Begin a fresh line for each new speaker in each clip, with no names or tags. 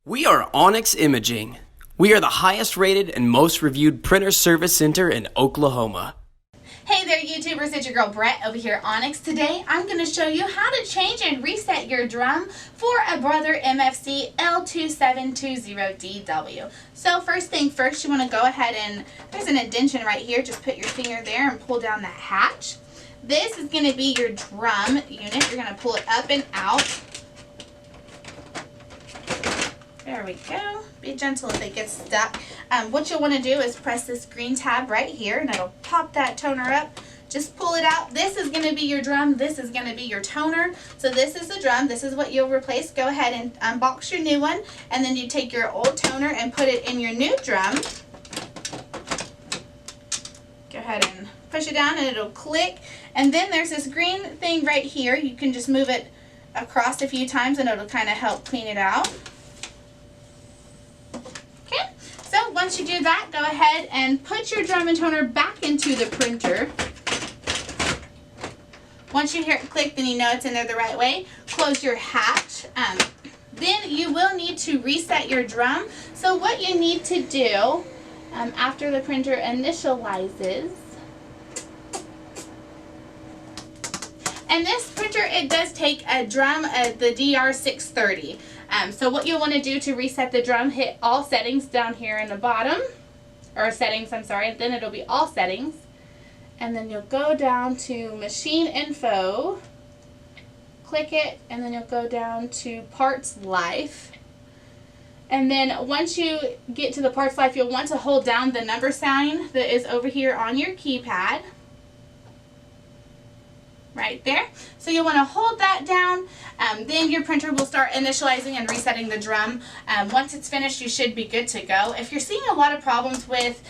We are Onyx Imaging. We are the highest rated and most reviewed printer service center in Oklahoma.
Hey there YouTubers, it's your girl Brett over here at Onyx. Today I'm going to show you how to change and reset your drum for a Brother MFC L2720DW. So first thing first, you want to go ahead and, there's an indentation right here, just put your finger there and pull down that hatch. This is going to be your drum unit. You're going to pull it up and out. There we go. Be gentle if it gets stuck. What you'll want to do is press this green tab right here and it'll pop that toner up. Just pull it out. This is going to be your drum. This is going to be your toner. So this is the drum. This is what you'll replace. Go ahead and unbox your new one, and then you take your old toner and put it in your new drum. Go ahead and push it down and it'll click. And then there's this green thing right here. You can just move it across a few times and it'll kind of help clean it out. So once you do that, go ahead and put your drum and toner back into the printer. Once you hear it click, then you know it's in there the right way. Close your hatch. Then you will need to reset your drum. So what you need to do after the printer initializes, and this printer, it does take a drum, the DR630. So what you'll want to do to reset the drum, hit all settings down here in the bottom, or settings, I'm sorry, then it'll be all settings. And then you'll go down to machine info, click it, and then you'll go down to parts life. And then once you get to the parts life, you'll want to hold down the number sign that is over here on your keypad. Right there. So you'll want to hold that down. Then your printer will start initializing and resetting the drum. Once it's finished, you should be good to go. If you're seeing a lot of problems with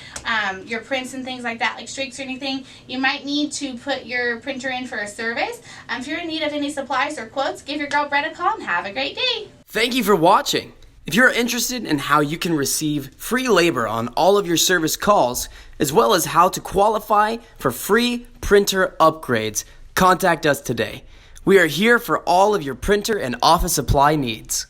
your prints and things like that, like streaks or anything, you might need to put your printer in for a service. If you're in need of any supplies or quotes, give your girl Brett a call and have a great day.
Thank you for watching. If you're interested in how you can receive free labor on all of your service calls, as well as how to qualify for free printer upgrades, contact us today. We are here for all of your printer and office supply needs.